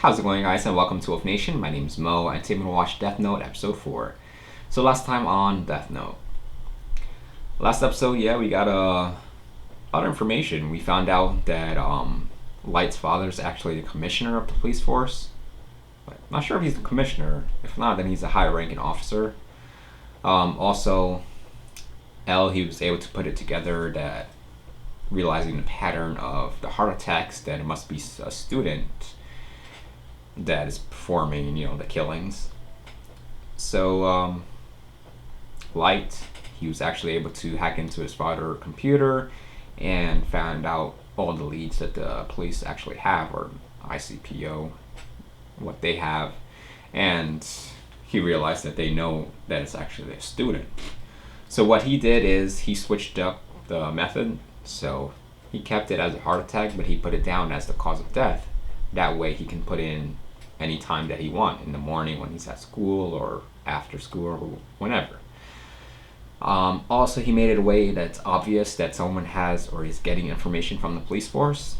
How's it going, guys, and welcome to Wolf Nation. My name's Mo, and today we're going to watch Death Note Episode 4. So last time on Death Note. Last episode, we got a lot of information. We found out that Light's father is actually the commissioner of the police force. But not sure if he's the commissioner. If not, then he's a high-ranking officer. Also, he was able to put it together that realizing the pattern of the heart attacks, that it must be a student that is performing, the killings. So, Light, he was actually able to hack into his father's computer and found out all the leads that the police actually have, or ICPO, what they have, and he realized that they know that it's actually a student. So what he did is he switched up the method. So he kept it as a heart attack, but he put it down as the cause of death. That way he can put in any time that he wants, in the morning when he's at school or after school or whenever. Also, he made it a way that's obvious that someone has or is getting information from the police force.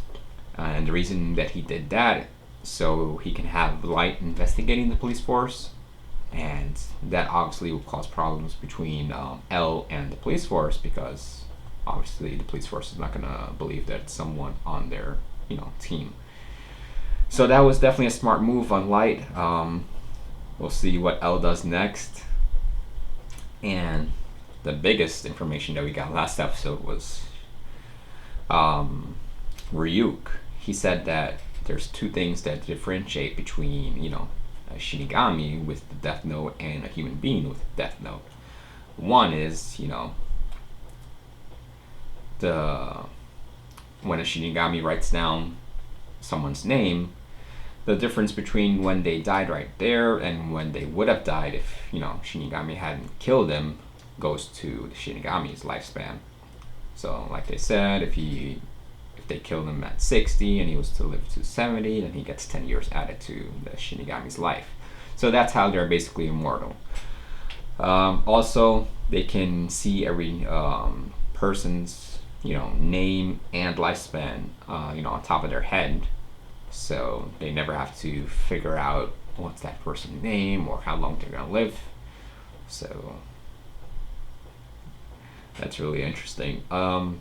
And the reason that he did that, so he can have Light investigating the police force. And that obviously will cause problems between L and the police force, because obviously the police force is not going to believe that it's someone on their team. So that was definitely a smart move on Light. We'll see what L does next. And the biggest information that we got last episode was Ryuk. He said that there's two things that differentiate between a Shinigami with the Death Note and a human being with the Death Note. One is when a Shinigami writes down someone's name, the difference between when they died right there and when they would have died if Shinigami hadn't killed them goes to the Shinigami's lifespan. So like they said, if they killed him at 60 and he was to live to 70, then he gets 10 years added to the Shinigami's life. So that's how they're basically immortal. Also, they can see every person's name and lifespan on top of their head, so they never have to figure out what's that person's name or how long they're gonna live. So that's really interesting. One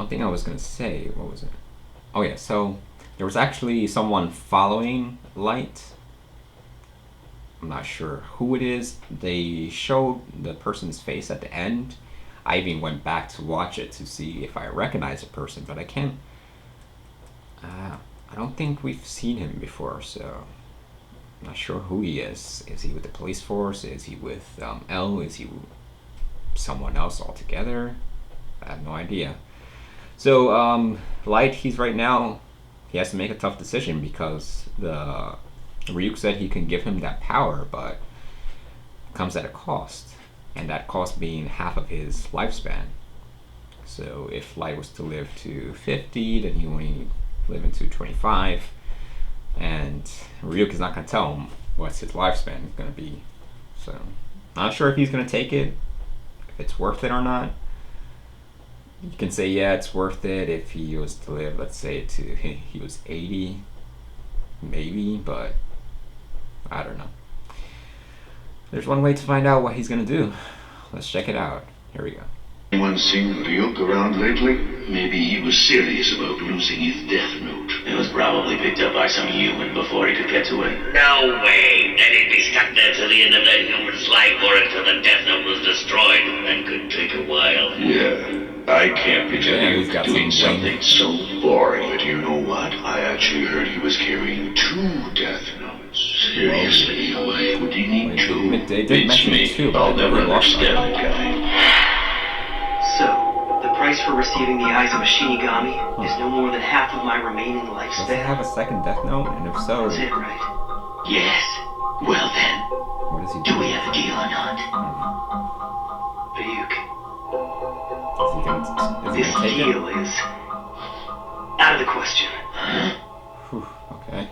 thing I was gonna say, what was it? Oh yeah, so there was actually someone following Light. I'm not sure who it is. They showed the person's face at the end. I even went back to watch it to see if I recognize the person, but I can't. I don't think we've seen him before, so I'm not sure who he is. Is he with the police force? Is he with L? Is he someone else altogether? I have no idea. So Light, he has to make a tough decision, because the Ryuk said he can give him that power, but it comes at a cost. And that cost being half of his lifespan. So if Light was to live to 50, then he only live into 25. And Ryuk is not going to tell him what's his lifespan is going to be. So not sure if he's going to take it, if it's worth it or not. You can say, yeah, it's worth it if he was to live, let's say, to he was 80, maybe, but I don't know. There's one way to find out what he's gonna do. Let's check it out. Here we go. Anyone seen Ryuk around lately? Maybe he was serious about losing his Death Note. It was probably picked up by some human before he could get to it. No way! Then he'd be stuck there till the end of that human's life, or until the Death Note was destroyed. That could take a while. Yeah, I can't picture he's him got doing some something so boring. But you know what? I actually heard he was carrying 2 Death Notes. Seriously, why would he need 2? They did mention it too, but I'll I never never watched understand that. that guy. So, the price for receiving the eyes of a Shinigami is no more than half of my remaining Does it lifespan. have a second Death Note? And if so, That's it, right? Yes. Well then, what does he do we have a deal or not? Ryuk, Is he this gonna take deal is out of the question. Whew, okay.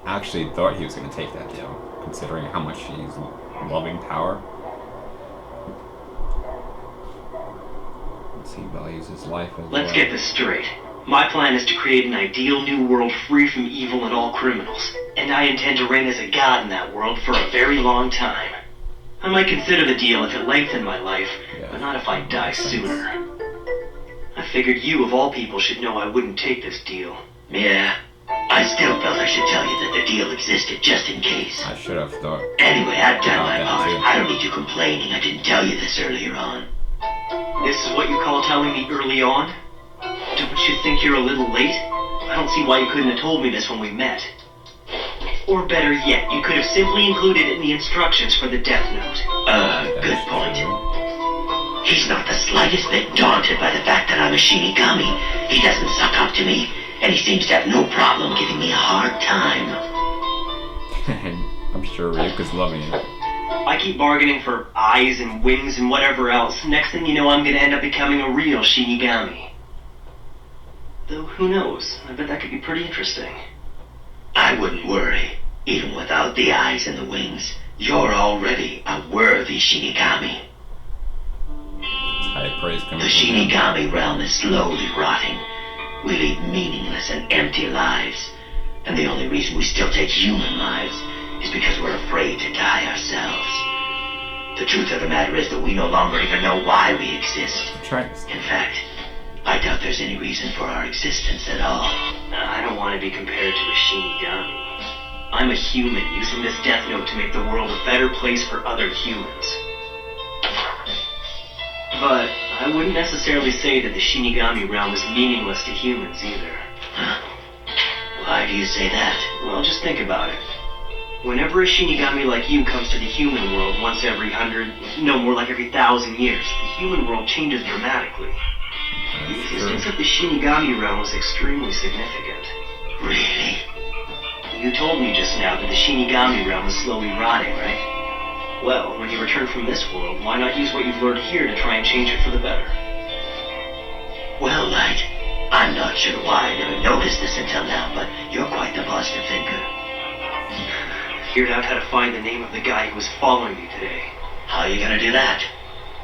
I actually thought he was going to take that deal, considering how much he's loving power. He values his life as Let's well. get this straight. My plan is to create an ideal new world free from evil and all criminals, and I intend to reign as a god in that world for a very long time. I might consider the deal if it lengthened my life, but not if I die sooner. I figured you, of all people, should know I wouldn't take this deal. Yeah, I still felt I should tell you that the deal existed just in case. I should have thought. Anyway, I've done my that part. too. I don't need you complaining I didn't tell you this earlier on. This is what you call telling me early on? Don't you think you're a little late? I don't see why you couldn't have told me this when we met. Or better yet, you could have simply included it in the instructions for the Death Note. Good point. He's not the slightest bit daunted by the fact that I'm a Shinigami. He doesn't suck up to me, and he seems to have no problem giving me a hard time. I'm sure Ryuka's loving it. I keep bargaining for eyes and wings and whatever else. Next thing you know, I'm gonna end up becoming a real Shinigami. Though, who knows? I bet that could be pretty interesting. I wouldn't worry. Even without the eyes and the wings, you're already a worthy Shinigami. High praise coming The from him. Shinigami realm is slowly rotting. We lead meaningless and empty lives. And the only reason we still take human lives is because we're afraid to die ourselves. The truth of the matter is that we no longer even know why we exist. Try. In fact, I doubt there's any reason for our existence at all. I don't want to be compared to a Shinigami. I'm a human using this Death Note to make the world a better place for other humans. But I wouldn't necessarily say that the Shinigami realm is meaningless to humans either. Huh? Why do you say that? Well, just think about it. Whenever a Shinigami like you comes to the human world once every 100, no, more like every 1,000 years, the human world changes dramatically. The existence of the Shinigami realm is extremely significant. Really? You told me just now that the Shinigami realm is slowly rotting, right? Well, when you return from this world, why not use what you've learned here to try and change it for the better? Well, Light, I'm not sure why I never noticed this until now, but you're quite the positive thinker. Figured out how to find the name of the guy who was following me today. How are you gonna do that?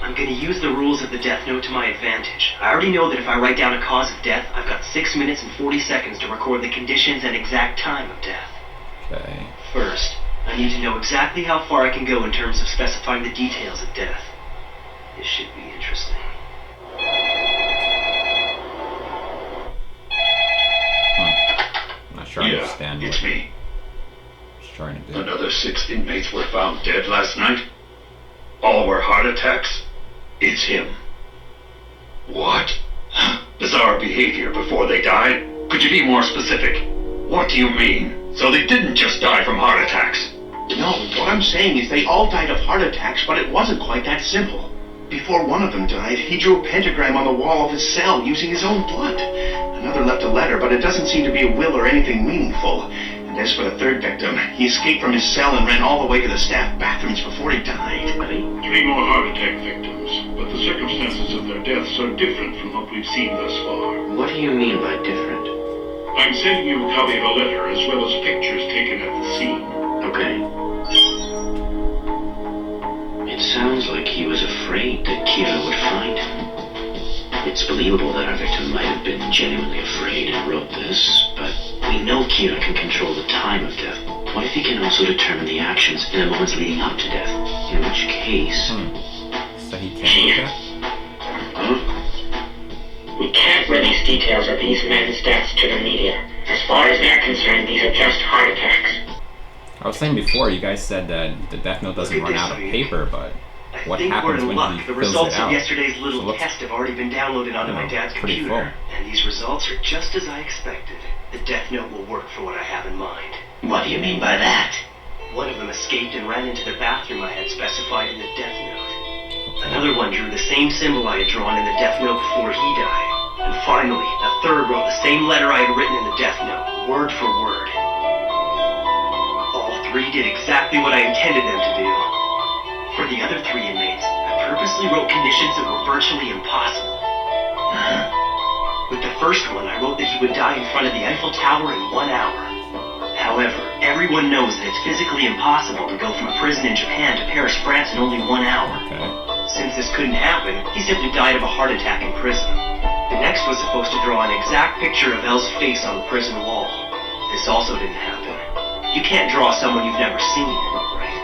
I'm gonna use the rules of the Death Note to my advantage. I already know that if I write down a cause of death, I've got 6 minutes and 40 seconds to record the conditions and exact time of death. Okay. First, I need to know exactly how far I can go in terms of specifying the details of death. This should be interesting. I'm not sure I understand it's what me. he's trying to do. Another 6 inmates were found dead last night. All were heart attacks. It's him. What? Bizarre behavior before they died? Could you be more specific? What do you mean? So they didn't just die from heart attacks? No, what I'm saying is they all died of heart attacks, but it wasn't quite that simple. Before one of them died, he drew a pentagram on the wall of his cell using his own blood. Another left a letter, but it doesn't seem to be a will or anything meaningful. And as for the third victim, he escaped from his cell and ran all the way to the staff bathrooms before he died. 3 more heart attack victims, but the circumstances of their deaths are different from what we've seen thus far. What do you mean by different? I'm sending you a copy of a letter as well as pictures taken at the scene. Okay. It sounds like he was afraid that Kira would find him. It's believable that our victim might have been genuinely afraid and wrote this, but we know Kira can control the time of death. What if he can also determine the actions in the moments leading up to death? In which case... So he can't do that? We can't release details of these men's deaths to the media. As far as they're concerned, these are just heart attacks. I was saying before, you guys said that the Death Note doesn't run out of paper, but what happens when he The fills results it out? of yesterday's little So it looks test have already been downloaded onto my dad's pretty computer. full. And these results are just as I expected. The Death Note will work for what I have in mind. What do you mean by that? One of them escaped and ran into the bathroom I had specified in the Death Note. Another one drew the same symbol I had drawn in the Death Note before he died. And finally, a third wrote the same letter I had written in the Death Note, word for word. All 3 did exactly what I intended them to do. For the other 3 inmates, I purposely wrote conditions that were virtually impossible. With the first one, I wrote that he would die in front of the Eiffel Tower in 1 hour. However, everyone knows that it's physically impossible to go from a prison in Japan to Paris, France in only 1 hour. Okay. Since this couldn't happen, he simply died of a heart attack in prison. The next was supposed to draw an exact picture of Elle's face on the prison wall. This also didn't happen. You can't draw someone you've never seen, right?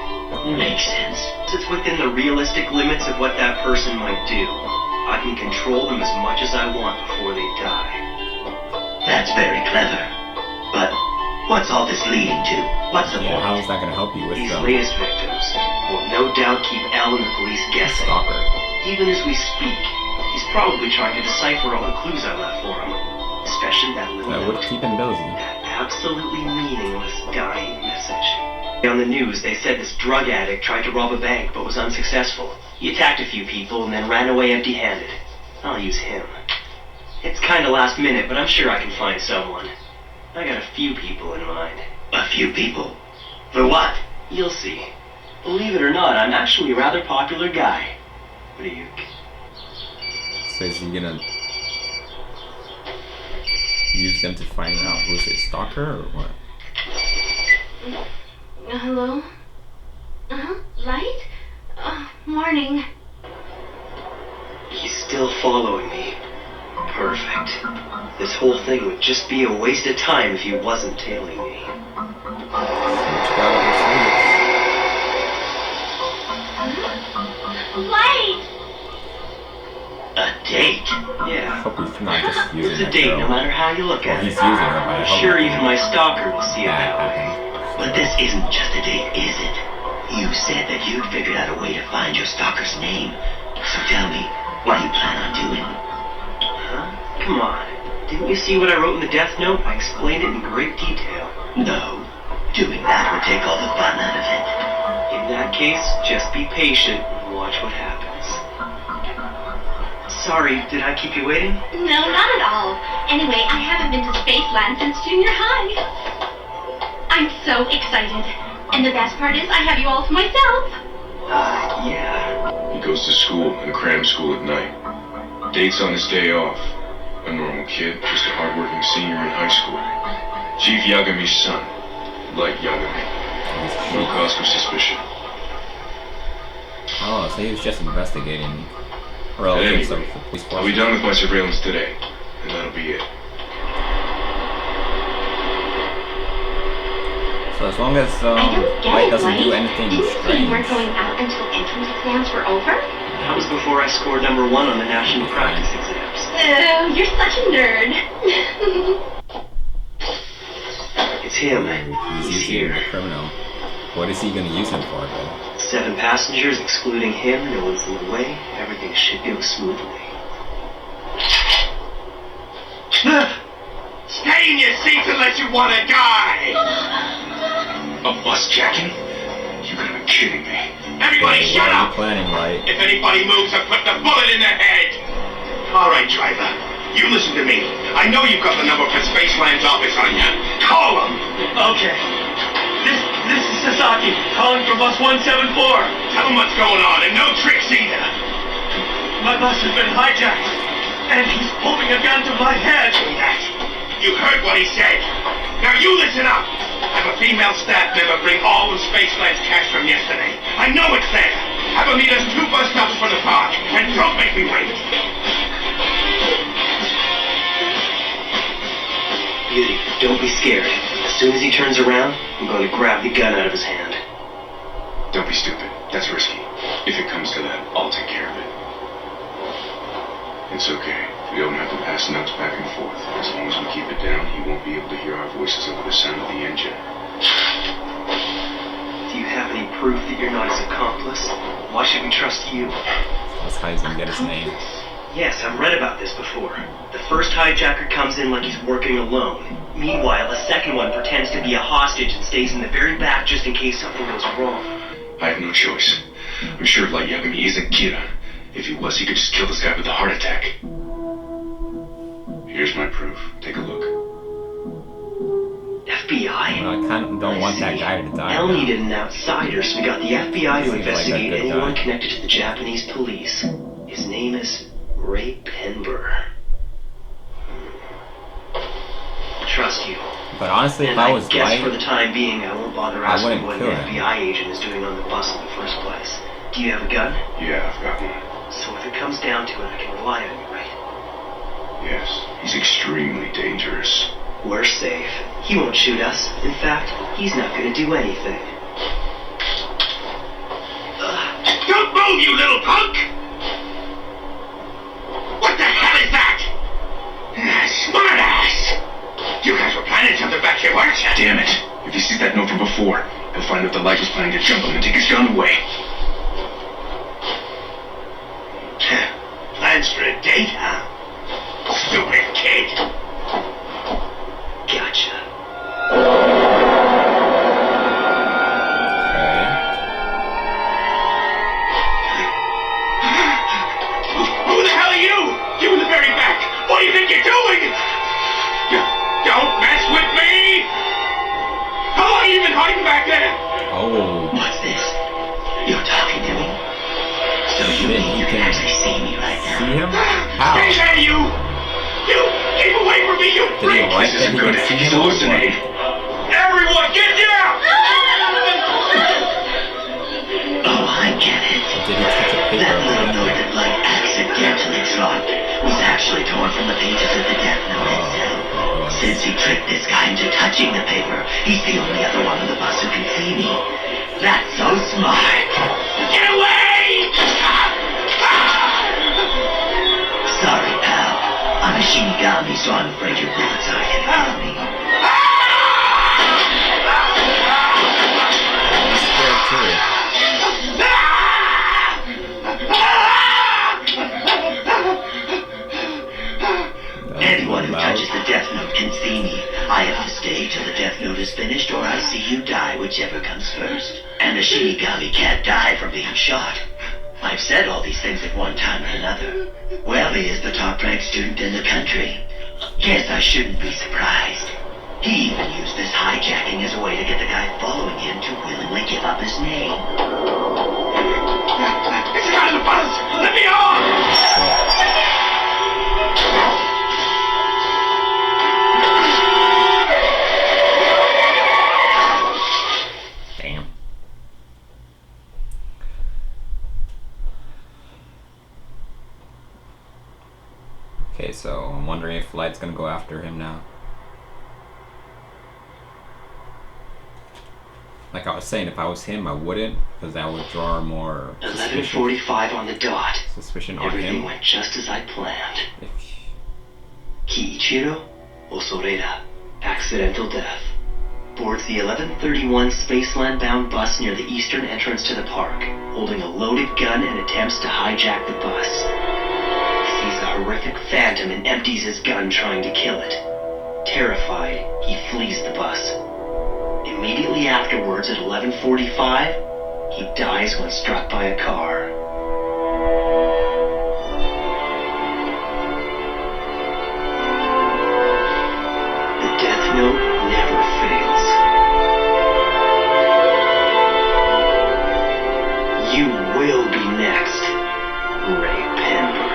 Makes sense. It's within the realistic limits of what that person might do. I can control them as much as I want before they die. That's very clever. But what's all this leading to? What's the Yeah, point? how is that gonna help you with These the latest victims will no doubt keep Elle and the police guessing. stalker? Even as we speak, he's probably trying to decipher all the clues I left for him. Especially that little That would note. keep him busy. That absolutely meaningless dying message. On the news, they said this drug addict tried to rob a bank but was unsuccessful. He attacked a few people and then ran away empty-handed. I'll use him. It's kinda last minute, but I'm sure I can find someone. I got a few people in mind. A few people? For what? You'll see. Believe it or not, I'm actually a rather popular guy. What do you... So is he gonna use them to find out who's his stalker or what? Hello? Light? Morning. He's still following me. Perfect. This whole thing would just be a waste of time if he wasn't tailing me. Light! A date? Yeah. Hope he's not just using It's a that date girl. no matter how you look Well, at he's it. using her, but I I'm hope sure he- even my stalker will see it that that way. happens. But this isn't just a date, is it? You said that you'd figured out a way to find your stalker's name. So tell me, what do you plan on doing? Huh? Come on. Didn't you see what I wrote in the death note? I explained it in great detail. No. Doing that would take all the fun out of it. In that case, just be patient and watch what happens. Sorry, did I keep you waiting? No, not at all. Anyway, I haven't been to Spaceland since junior high. I'm so excited. And the best part is I have you all to myself. Yeah. He goes to school and cram school at night. Dates on his day off. A normal kid, just a hardworking senior in high school. Chief Yagami's son. Like Yagami. No cause for suspicion. Oh, so he was just investigating At relatives any of rate, the police I'll be force. done with my surveillance today, and that'll be it. So as long as I don't get Light it, doesn't Light. do anything Didn't you say you strange. weren't going out until entrance exams were over? That was before I scored #1 on the national practice exams. Oh, you're such a nerd. It's him. He's He's using the here. criminal. What is he gonna use him for then? 7 passengers, excluding him. No one's in the way. Everything should go smoothly. Stay in your seats unless you want to die! A bus jacking? You gotta be kidding me. Everybody Okay, shut what are you up! planning, Light? If anybody moves, I'll put the bullet in their head! All right, driver. You listen to me. I know you've got the number for Spaceland's office on you. Call them! Okay. This is Sasaki, calling from bus 174. Tell them what's going on, and no tricks either. My bus has been hijacked, and he's holding a gun to my head. That. You heard what he said. Now you listen up. Have a female staff member bring all of Spaceland's cash from yesterday. I know it's there. Have them meet us 2 bus stops from the park, and don't make me wait. Beauty, don't be scared. As soon as he turns around, I'm going to grab the gun out of his hand. Don't be stupid. That's risky. If it comes to that, I'll take care of it. It's okay. We don't have to pass notes back and forth. As long as we keep it down, he won't be able to hear our voices over the sound of the engine. Do you have any proof that you're not his accomplice? Why should we trust you? That's how he's gonna get his name. Yes, I've read about this before. The first hijacker comes in like he's working alone. Meanwhile, the second one pretends to be a hostage and stays in the very back just in case something goes wrong. I have no choice. I'm sure Light Yagami isn't Kira. If he was, he could just kill this guy with a heart attack. Here's my proof. Take a look. FBI? Well, I kind of don't want that guy to die. Elle now. needed an outsider, so we got the FBI to Seems like a investigate good anyone guy. connected to the Japanese police. His name is Ray Penber. Trust you. But honestly, if And I I was guess Light, for the time being, I won't bother I asking wouldn't what kill an him. FBI agent is doing on the bus in the first place. Do you have a gun? Yeah, I've got one. So if it comes down to it, I can rely on you, right? Yes, he's extremely dangerous. We're safe. He won't shoot us. In fact, he's not gonna do anything. Don't move, you little punk! What the hell is that? Smartass! You guys were planning something back here, weren't you? Damn it. If he sees that note from before, he'll find out the Light was planning to jump him and take his gun away. Plans for a date, huh? Stupid kid. Gotcha. Who the hell are you? You in the very back. What do you think you're doing? Don't mess with me! How long have you been hiding back there? Oh. What's this? You're talking to me? So you mean you can actually see me right now? See him? How? Hey there, you! You! Keep away from me, you Did he freak! write that he can see him? Hallucinating! Everyone, get down! Oh, I get it. Did he touch a paper? That little note that Light accidentally dropped was actually torn from the pages of the Death Note itself. Since he tricked this guy into touching the paper, he's the only other one on the bus who can see me. That's so smart. Get away! Sorry, pal. I'm a Shinigami, so I'm afraid your bullets aren't gonna kill me. I'm scared too. Anyone who touches the Death Note can see me. I have to stay till the Death Note is finished, or I see you die, whichever comes first. And a Shinigami can't die from being shot. I've said all these things at one time or another. Well, he is the top-ranked student in the country. Guess I shouldn't be surprised. He even used this hijacking as a way to get the guy following him to willingly give up his name. It's out of the bus! Let me on! Damn. Okay, so I'm wondering if Light's gonna go after him now. Like I was saying, if I was him, I wouldn't, because that would draw more 11:45 on the dot. suspicion on Everything him. went just as I planned. If Kiichiro Osoreda, accidental death. Boards the 11:31 Spaceland-bound bus near the eastern entrance to the park, holding a loaded gun and attempts to hijack the bus. Sees a horrific phantom and empties his gun trying to kill it. Terrified, he flees the bus. Immediately afterwards, at 11:45, he dies when struck by a car. The Death Note never fails. You will be next, Ray Penber.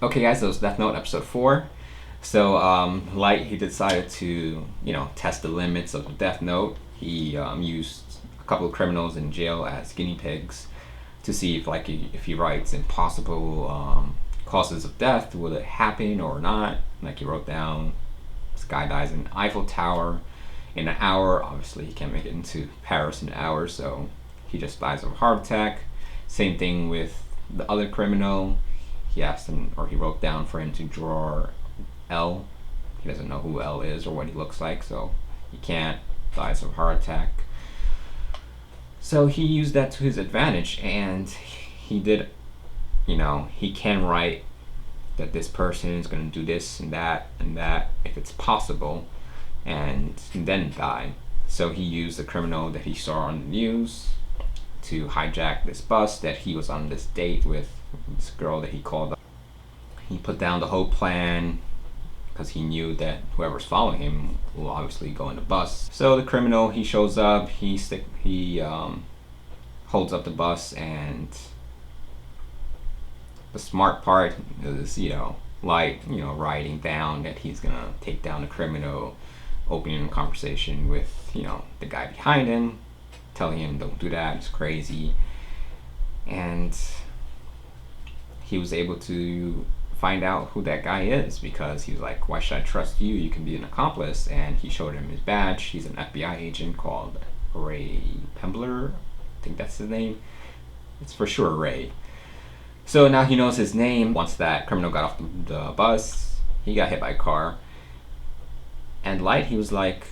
Okay guys, that was Death Note episode 4. So Light, he decided to, test the limits of the Death Note. He used a couple of criminals in jail as guinea pigs to see if if he writes impossible causes of death, will it happen or not. Like he wrote down, this guy dies in Eiffel Tower in an hour. Obviously he can't make it into Paris in an hour, so he just dies of a heart attack. Same thing with the other criminal. He asked him, or he wrote down for him to draw L. He doesn't know who L is or what he looks like, so he can't, dies of a heart attack. So he used that to his advantage, and he did, he can write that this person is going to do this and that if it's possible, and then die. So he used the criminal that he saw on the news to hijack this bus, that he was on this date with this girl that he called up. He put down the whole plan because he knew that whoever's following him will obviously go in the bus. So the criminal, he shows up, he holds up the bus, and the smart part is, Light, writing down that he's gonna take down the criminal, opening a conversation with, the guy behind him, telling him don't do that, it's crazy. and he was able to find out who that guy is, because he was like, why should I trust you? You can be an accomplice. And he showed him his badge. He's an FBI agent called Ray Pembler. I think that's his name. It's for sure Ray. So now he knows his name. Once that criminal got off the bus, he got hit by a car. And Light, he was like,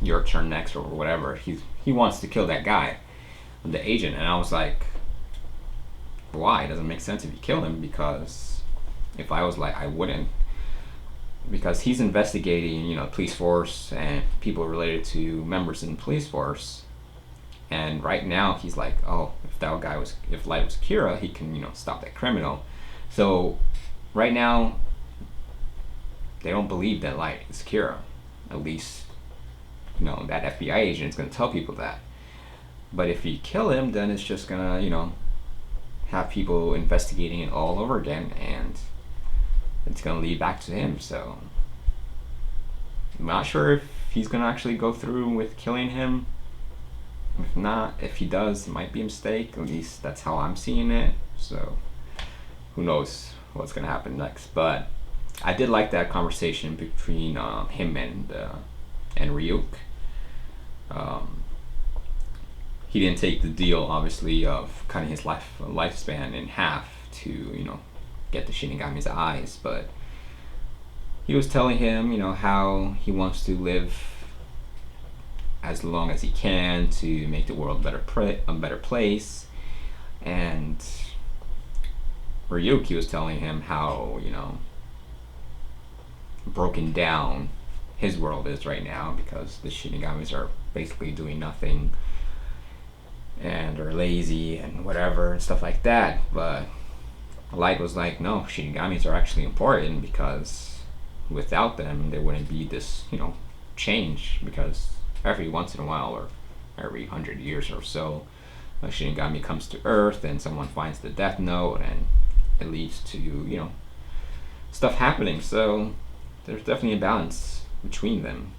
your turn next, or whatever. He wants to kill that guy, the agent. And I was like, why? It doesn't make sense if you kill him, because if I was Light, I wouldn't. Because he's investigating, police force and people related to members in the police force. And right now he's like, oh, if Light was Kira, he can, stop that criminal. So right now they don't believe that Light is Kira. At least, that FBI agent is going to tell people that. But if you kill him, then it's just going to, have people investigating it all over again, and it's going to lead back to him. So I'm not sure if he's going to actually go through with killing him. If not, if he does, it might be a mistake. At least that's how I'm seeing it. So who knows what's going to happen next. But I did like that conversation between him and Ryuk. He didn't take the deal, obviously, of cutting his lifespan in half to, get the Shinigami's eyes, but he was telling him, how he wants to live as long as he can to make the world a better place. And Ryuk, he was telling him how, broken down his world is right now, because the Shinigamis are basically doing nothing and are lazy and whatever and stuff like that. But Light was like, no, Shinigamis are actually important, because without them there wouldn't be this, change, because every once in a while, or every 100 years or so, a Shinigami comes to Earth and someone finds the Death Note, and it leads to, stuff happening. So there's definitely a balance between them.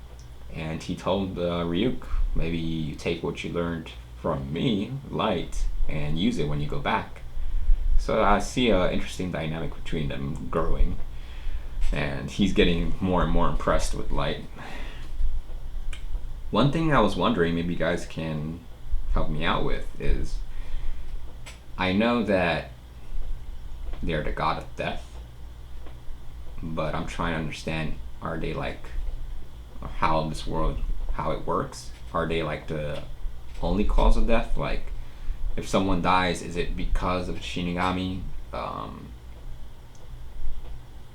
And he told Ryuk, maybe you take what you learned from me, Light, and use it when you go back. So I see an interesting dynamic between them growing, and he's getting more and more impressed with Light. One thing I was wondering, maybe you guys can help me out with, is I know that they're the god of death, but I'm trying to understand, are they like, how this world, how it works? Are they like the only cause of death? Like, if someone dies, is it because of Shinigami?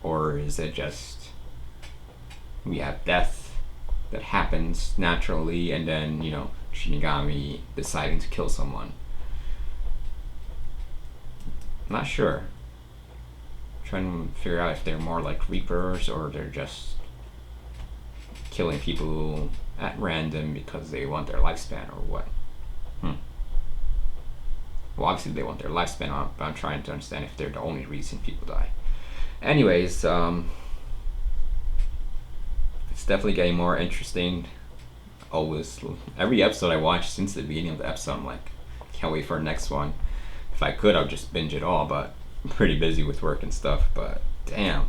Or is it just we have death that happens naturally, and then, Shinigami deciding to kill someone? I'm not sure. I'm trying to figure out if they're more like Reapers, or they're just killing people at random because they want their lifespan, or what. Well, obviously they want their lifespan, but I'm trying to understand if they're the only reason people die. Anyways, it's definitely getting more interesting. Always, every episode I watch since the beginning of the episode, I'm like, can't wait for the next one. If I could, I'd just binge it all, but I'm pretty busy with work and stuff. But damn.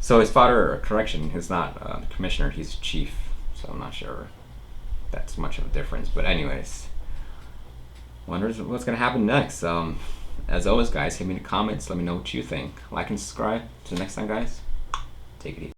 So his father, correction, he's not the commissioner, he's chief. So I'm not sure that's much of a difference. But anyways, wonder what's gonna happen next. As always, guys, hit me in the comments. Let me know what you think. Like and subscribe. Till next time, guys. Take it easy.